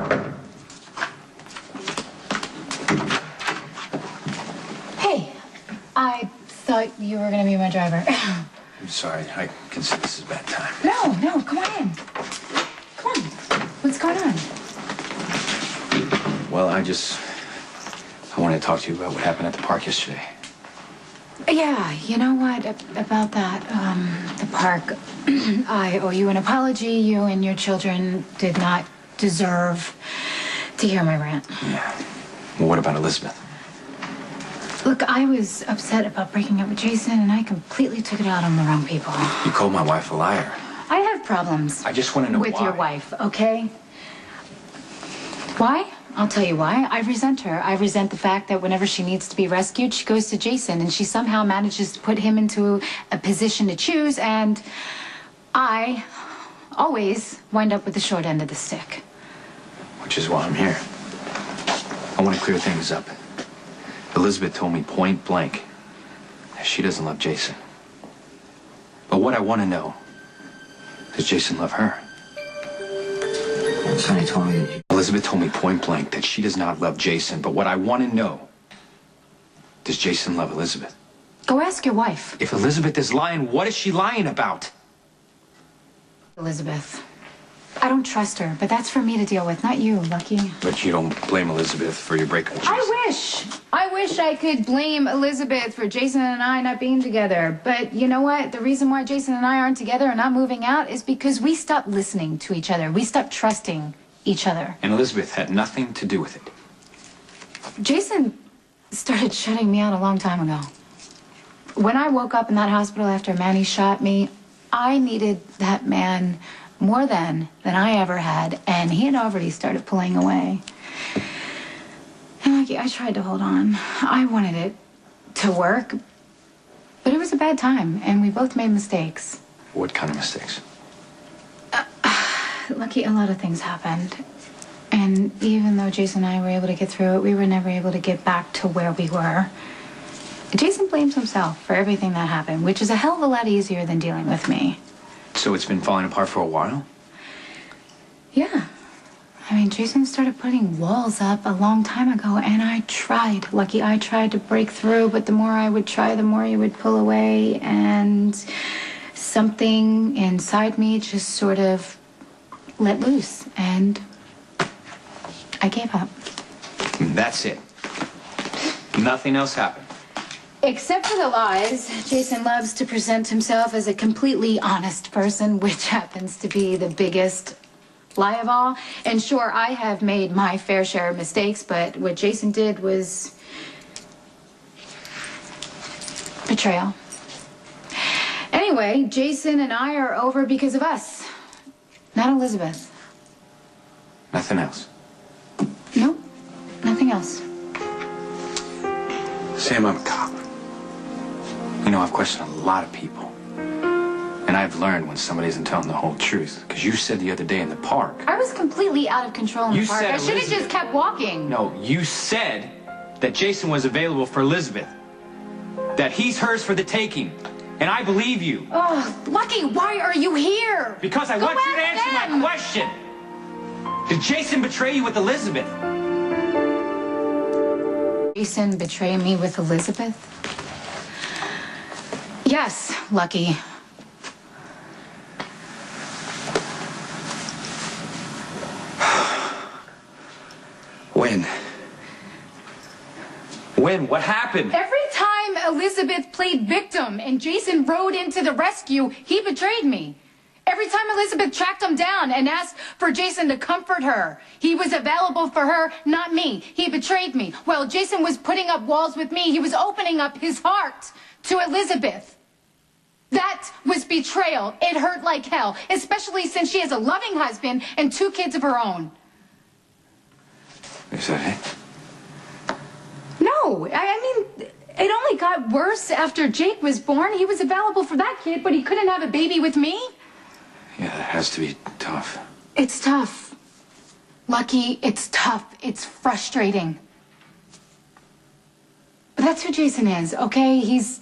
Hey, I thought you were gonna be my driver. I'm sorry. I consider this is a bad time. No, come on in. Come on. What's going on? Well, I wanted to talk to you about what happened at the park yesterday. Yeah, you know what? About that, the park. I owe you an apology. You and your children did not deserve to hear my rant. Yeah. Well, what about Elizabeth? Look, I was upset about breaking up with Jason, and I completely took it out on the wrong people. You called my wife a liar. I have problems. I just want to know with why. Your wife, okay? Why? I'll tell you why. I resent her. I resent the fact that whenever she needs to be rescued, she goes to Jason, and she somehow manages to put him into a position to choose, and I always wind up with the short end of the stick. Which is why I'm here. I want to clear things up. Elizabeth told me point blank that she doesn't love Jason. But what I want to know, does Jason love her? Sonny told me that you... Elizabeth told me point blank that she does not love Jason, but what I want to know, does Jason love Elizabeth? Go ask your wife. If Elizabeth is lying, what is she lying about? Elizabeth. I don't trust her, but that's for me to deal with, not you, Lucky. But you don't blame Elizabeth for your breakup with Jason. I wish I could blame Elizabeth for Jason and I not being together. But you know what? The reason why Jason and I aren't together and not moving out is because we stopped listening to each other. We stopped trusting each other. And Elizabeth had nothing to do with it. Jason started shutting me out a long time ago. When I woke up in that hospital after Manny shot me, I needed that man more than I ever had, and he had already started pulling away. And Lucky, I tried to hold on. I wanted it to work, but it was a bad time, and we both made mistakes. What kind of mistakes? Lucky, a lot of things happened. And even though Jason and I were able to get through it, we were never able to get back to where we were. Jason blames himself for everything that happened, which is a hell of a lot easier than dealing with me. So it's been falling apart for a while? Yeah. I mean, Jason started putting walls up a long time ago, and I tried. Lucky, I tried to break through, but the more I would try, the more he would pull away, and something inside me just sort of let loose, and I gave up. That's it. Nothing else happened. Except for the lies. Jason loves to present himself as a completely honest person, which happens to be the biggest lie of all. And sure, I have made my fair share of mistakes, but what Jason did was betrayal. Anyway, Jason and I are over because of us, not Elizabeth. Nothing else? Nope, nothing else. Sam, I'm a cop. You know, I've questioned a lot of people. And I've learned when somebody isn't telling the whole truth. Because you said the other day in the park... I was completely out of control in the park. I should have just kept walking. No, you said that Jason was available for Elizabeth. That he's hers for the taking. And I believe you. Oh, Lucky, why are you here? Because I want you to answer my question. Did Jason betray you with Elizabeth? Jason betray me with Elizabeth? Yes, Lucky. When? When? What happened? Every time Elizabeth played victim and Jason rode into the rescue, he betrayed me. Every time Elizabeth tracked him down and asked for Jason to comfort her, he was available for her, not me. He betrayed me. While Jason was putting up walls with me, he was opening up his heart to Elizabeth. That was betrayal. It hurt like hell, especially since she has a loving husband and 2 kids of her own. Is that it? No, I mean, it only got worse after Jake was born. He was available for that kid, but he couldn't have a baby with me. Yeah, that has to be tough. It's tough. Lucky, it's tough. It's frustrating. But that's who Jason is, okay? He's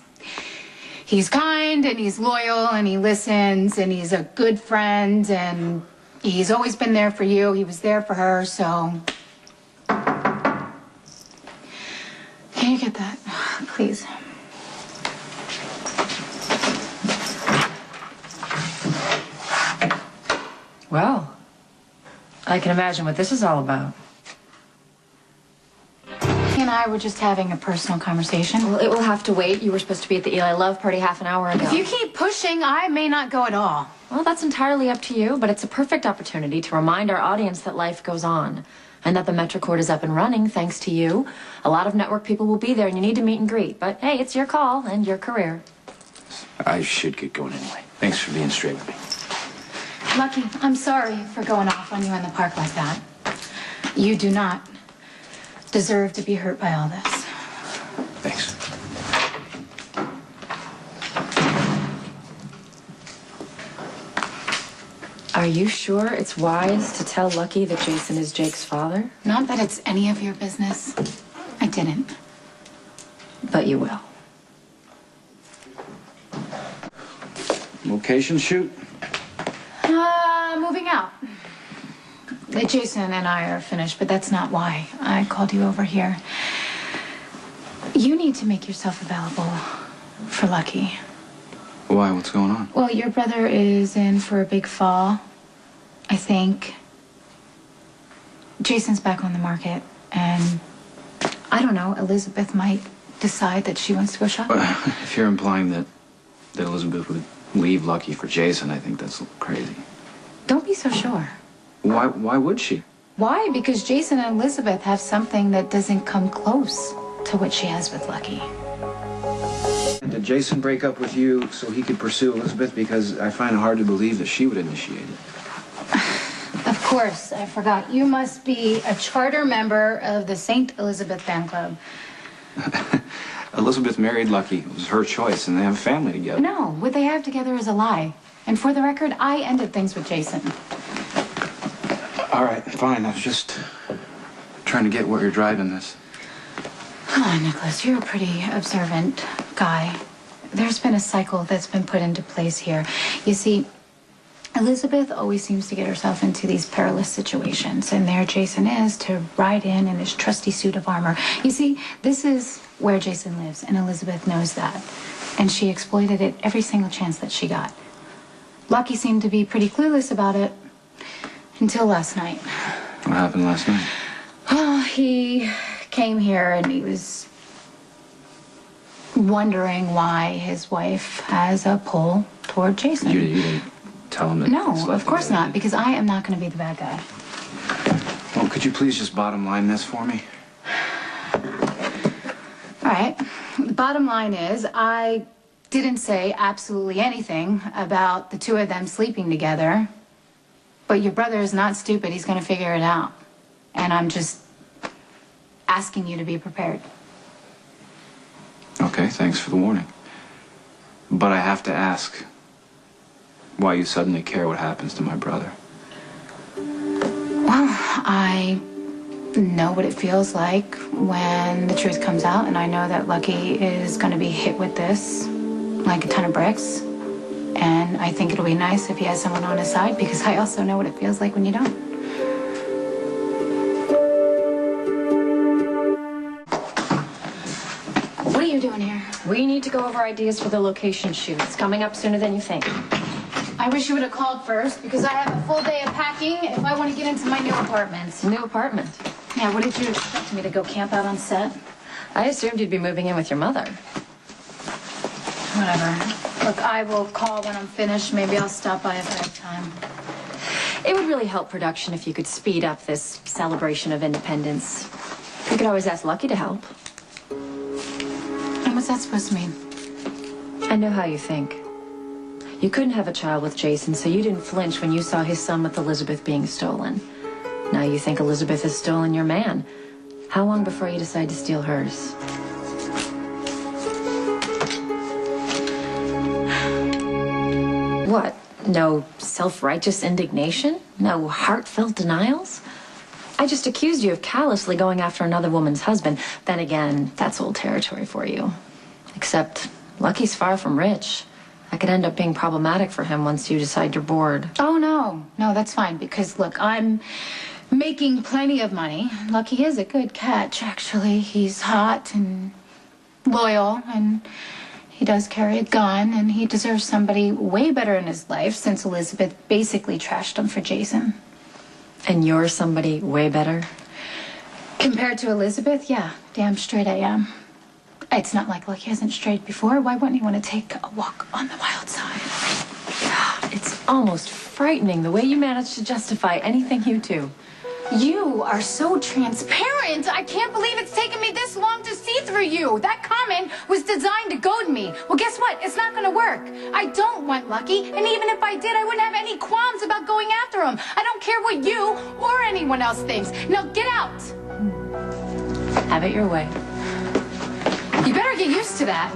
kind and he's loyal and he listens and he's a good friend and He's always been there for you. He was there for her, so... Can you get that, please? Well, I can imagine what this is all about. He and I were just having a personal conversation. Well, it will have to wait. You were supposed to be at the Eli Love party half an hour ago. If you keep pushing, I may not go at all. Well, that's entirely up to you, but it's a perfect opportunity to remind our audience that life goes on and that the MetroCourt is up and running thanks to you. A lot of network people will be there and you need to meet and greet. But hey, it's your call and your career. I should get going anyway. Thanks for being straight with me. Lucky, I'm sorry for going off on you in the park like that. You do not deserve to be hurt by all this. Thanks. Are you sure it's wise to tell Lucky that Jason is Jake's father? Not that it's any of your business. I didn't. But you will. Location shoot? Moving out. Jason and I are finished, but that's not why I called you over here. You need to make yourself available for Lucky. Why? What's going on? Well, your brother is in for a big fall, I think. Jason's back on the market, and I don't know, Elizabeth might decide that she wants to go shopping. If you're implying that Elizabeth would leave Lucky for Jason, I think that's a little crazy. Don't be so sure. Why would she? Why? Because Jason and Elizabeth have something that doesn't come close to what she has with Lucky. Did Jason break up with you so he could pursue Elizabeth? Because I find it hard to believe that she would initiate it. Of course, I forgot. You must be a charter member of the St. Elizabeth fan club. Elizabeth married Lucky. It was her choice, and they have a family together. No, what they have together is a lie. And for the record, I ended things with Jason. All right, fine. I was just trying to get where you're driving this. Come on, Nicholas, you're a pretty observant guy. There's been a cycle that's been put into place here. You see, Elizabeth always seems to get herself into these perilous situations, and there Jason is to ride in his trusty suit of armor. You see, this is where Jason lives, and Elizabeth knows that. And she exploited it every single chance that she got. Lucky seemed to be pretty clueless about it until last night. What happened last night? Oh, he came here and he was wondering why his wife has a pull toward Jason. You didn't tell him that? No, of course not, because I am not going to be the bad guy. Well, could you please just bottom line this for me? All right. The bottom line is I didn't say absolutely anything about the two of them sleeping together. But your brother is not stupid. He's going to figure it out. And I'm just asking you to be prepared. Okay, thanks for the warning. But I have to ask why you suddenly care what happens to my brother. Well, I know what it feels like when the truth comes out, and I know that Lucky is going to be hit with this like a ton of bricks. And I think it'll be nice if he has someone on his side, because I also know what it feels like when you don't. What are you doing here? We need to go over ideas for the location shoot. It's coming up sooner than you think. I wish you would have called first, because I have a full day of packing if I want to get into my new apartment. New apartment. Yeah, what did you expect me to go camp out on set? I assumed you'd be moving in with your mother. Whatever. Look, I will call when I'm finished. Maybe I'll stop by if I have time. It would really help production if you could speed up this celebration of independence. You could always ask Lucky to help. And what's that supposed to mean? I know how you think. You couldn't have a child with Jason, so you didn't flinch when you saw his son with Elizabeth being stolen. Now you think Elizabeth has stolen your man. How long before you decide to steal hers? What? No self-righteous indignation? No heartfelt denials? I just accused you of callously going after another woman's husband. Then again, that's old territory for you. Except Lucky's far from rich. That could end up being problematic for him once you decide you're bored. Oh, no. No, that's fine, because, look, I'm making plenty of money. Lucky is a good catch, actually. He's hot and loyal, and he does carry a gun, and he deserves somebody way better in his life since Elizabeth basically trashed him for Jason. And you're somebody way better? Compared to Elizabeth, yeah, damn straight I am. It's not like Lucky hasn't strayed before. Why wouldn't he want to take a walk on the wild side? It's almost frightening the way you manage to justify anything you do. You are so transparent. I can't believe it's taken me this long to see through you. That comment was designed to goad me. Well, guess what? It's not going to work. I don't want Lucky, and even if I did, I wouldn't have any qualms about going after him. I don't care what you or anyone else thinks. Now get out. Have it your way. You better get used to that.